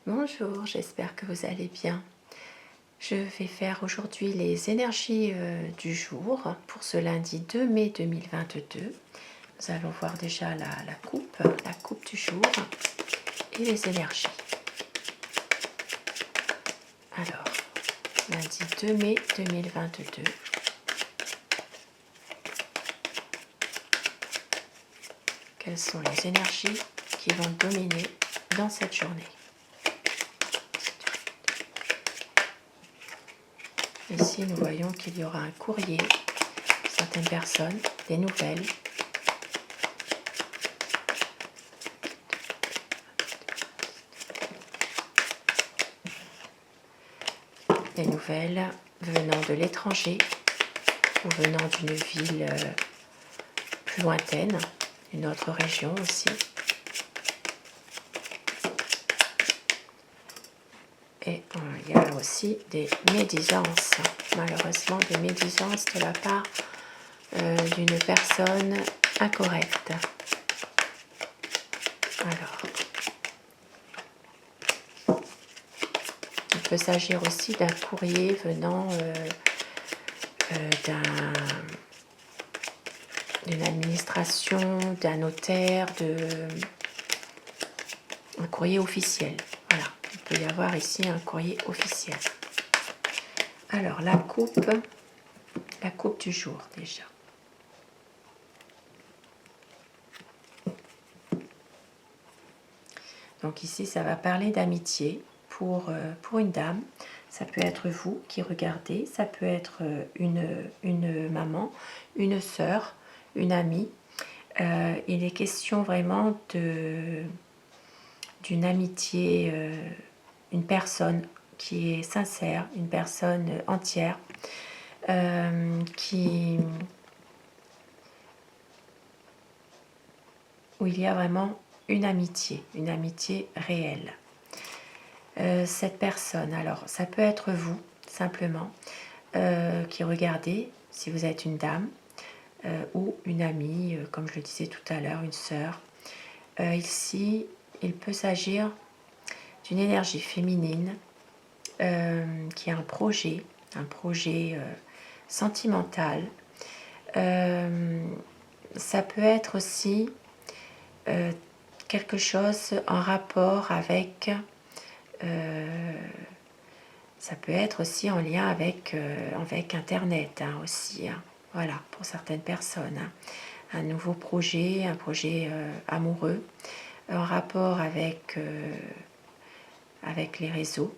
Bonjour, j'espère que vous allez bien. Je vais faire aujourd'hui les énergies du jour pour ce lundi 2 mai 2022. Nous allons voir déjà la coupe du jour et les énergies. Alors, lundi 2 mai 2022. Quelles sont les énergies qui vont dominer dans cette journée? Ici, nous voyons qu'il y aura un courrier pour certaines personnes, des nouvelles. Des nouvelles venant de l'étranger ou venant d'une ville plus lointaine, une autre région aussi. Et il y a aussi des médisances, malheureusement des médisances de la part d'une personne incorrecte. Alors, il peut s'agir aussi d'un courrier venant d'une administration, d'un notaire, un courrier officiel. Voilà, il peut y avoir ici un courrier officiel. Alors, la coupe du jour déjà. Donc ici, ça va parler d'amitié pour une dame. Ça peut être vous qui regardez, ça peut être une maman, une sœur, une amie. Il est question vraiment d'une amitié, une personne qui est sincère, une personne entière, où il y a vraiment une amitié réelle. Cette personne, alors ça peut être vous, simplement, qui regardez, si vous êtes une dame, ou une amie, comme je le disais tout à l'heure, une sœur. Ici, il peut s'agir d'une énergie féminine qui a un projet sentimental. Ça peut être aussi quelque chose en rapport avec... ça peut être aussi en lien avec Internet aussi. Voilà, pour certaines personnes. Un nouveau projet, un projet amoureux, en rapport avec les réseaux.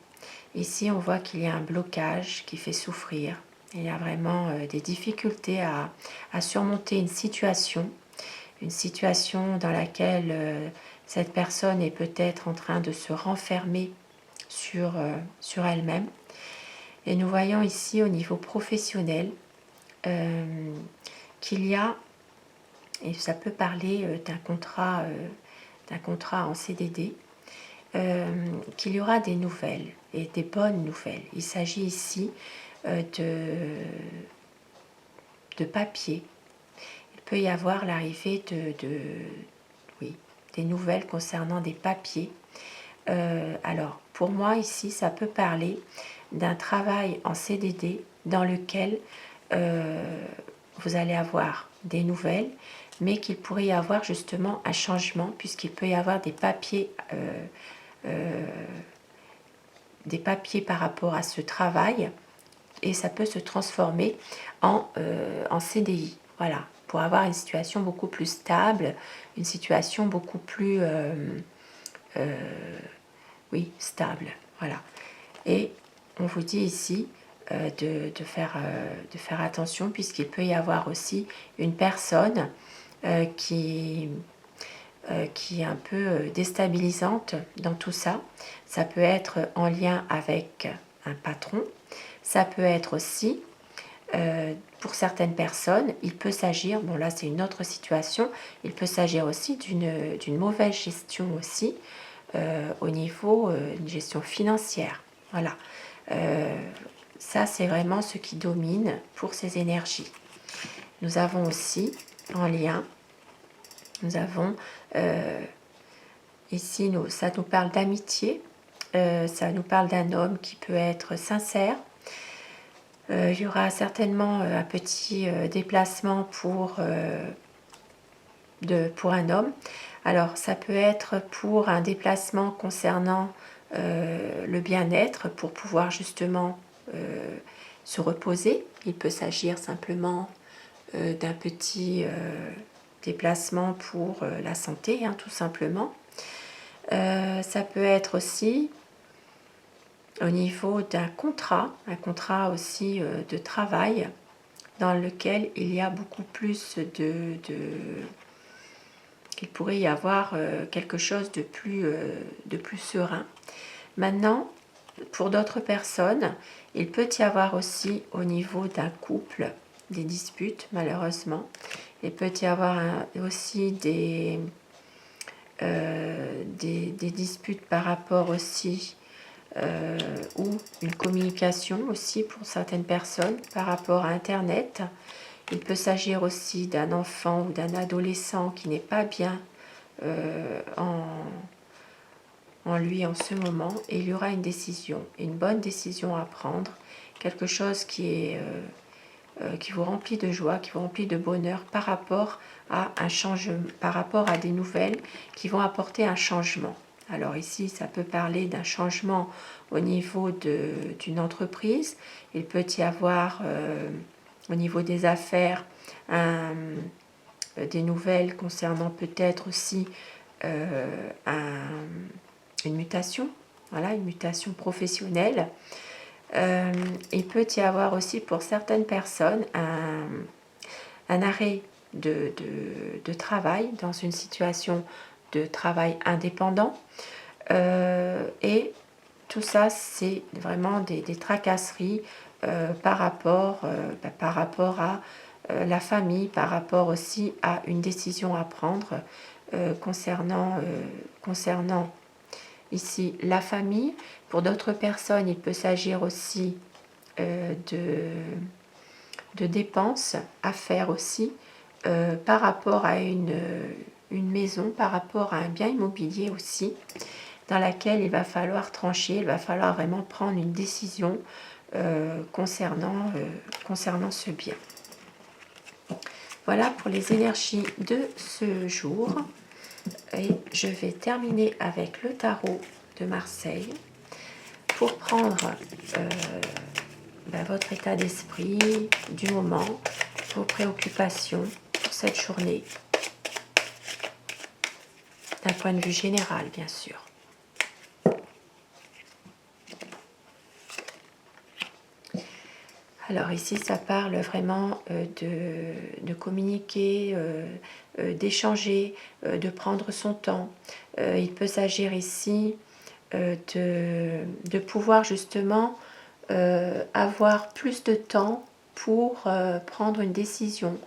Ici, on voit qu'il y a un blocage qui fait souffrir. Il y a vraiment des difficultés à surmonter une situation dans laquelle cette personne est peut-être en train de se renfermer sur elle-même. Et nous voyons ici au niveau professionnel qu'il y a, et ça peut parler d'un contrat en CDD, qu'il y aura des nouvelles, et des bonnes nouvelles. Il s'agit ici de papier. Il peut y avoir l'arrivée des nouvelles concernant des papiers. Alors, pour moi, ici, ça peut parler d'un travail en CDD dans lequel vous allez avoir des nouvelles, mais qu'il pourrait y avoir justement un changement, puisqu'il peut y avoir des papiers par rapport à ce travail, et ça peut se transformer en CDI. Voilà, pour avoir une situation beaucoup plus stable, une situation beaucoup plus stable. Voilà. Et on vous dit ici de faire attention, puisqu'il peut y avoir aussi une personne qui est un peu déstabilisante dans tout ça. Ça peut être en lien avec un patron. Ça peut être aussi, pour certaines personnes, il peut s'agir, bon là c'est une autre situation, il peut s'agir aussi d'une mauvaise gestion aussi, au niveau d'une gestion financière. Voilà. Ça, c'est vraiment ce qui domine pour ces énergies. Nous avons aussi, en lien, nous avons ici, ça nous parle d'amitié, Ça nous parle d'un homme qui peut être sincère. Il y aura certainement un petit déplacement pour un homme. Alors, ça peut être pour un déplacement concernant le bien-être, pour pouvoir justement se reposer. Il peut s'agir simplement d'un petit déplacement pour la santé, hein, tout simplement. Ça peut être aussi au niveau d'un contrat, un contrat aussi de travail, dans lequel il y a beaucoup plus qu'il pourrait y avoir quelque chose de plus serein. Maintenant, pour d'autres personnes, il peut y avoir aussi au niveau d'un couple des disputes, malheureusement. Il peut y avoir aussi des disputes par rapport aussi ou une communication aussi pour certaines personnes par rapport à Internet. Il peut s'agir aussi d'un enfant ou d'un adolescent qui n'est pas bien en lui en ce moment, et il y aura une décision, une bonne décision à prendre, quelque chose qui vous remplit de joie, qui vous remplit de bonheur par rapport à un changement, par rapport à des nouvelles qui vont apporter un changement. Alors ici, ça peut parler d'un changement au niveau d'une entreprise. Il peut y avoir au niveau des affaires des nouvelles concernant peut-être aussi une mutation, voilà, une mutation professionnelle. Il peut y avoir aussi pour certaines personnes un arrêt de travail dans une situation de travail indépendant. Et tout ça, c'est vraiment des tracasseries par rapport à la famille, par rapport aussi à une décision à prendre concernant ici la famille. Pour d'autres personnes, il peut s'agir aussi de dépenses à faire aussi par rapport à une maison, par rapport à un bien immobilier aussi, dans laquelle il va falloir trancher, il va falloir vraiment prendre une décision concernant ce bien. Voilà pour les énergies de ce jour. Et je vais terminer avec le tarot de Marseille pour prendre votre état d'esprit du moment, vos préoccupations pour cette journée, d'un point de vue général, bien sûr. Alors ici, ça parle vraiment de communiquer, d'échanger, de prendre son temps. Il peut s'agir ici de pouvoir justement avoir plus de temps pour prendre une décision.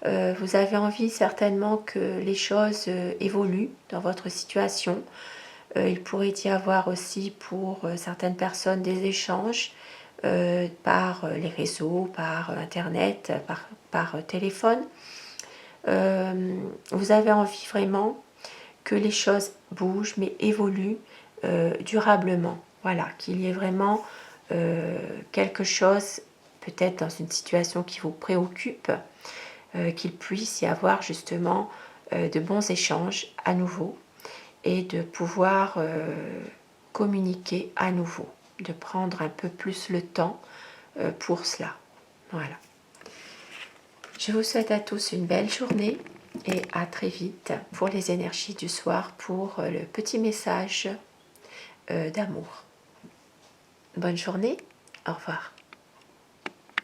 Vous avez envie certainement que les choses évoluent dans votre situation. Il pourrait y avoir aussi pour certaines personnes des échanges par les réseaux, par Internet, par téléphone. Vous avez envie vraiment que les choses bougent, mais évoluent durablement. Voilà, qu'il y ait vraiment quelque chose, peut-être dans une situation qui vous préoccupe, qu'il puisse y avoir justement de bons échanges à nouveau et de pouvoir communiquer à nouveau, de prendre un peu plus le temps pour cela. Voilà. Je vous souhaite à tous une belle journée et à très vite pour les énergies du soir, pour le petit message d'amour. Bonne journée, au revoir.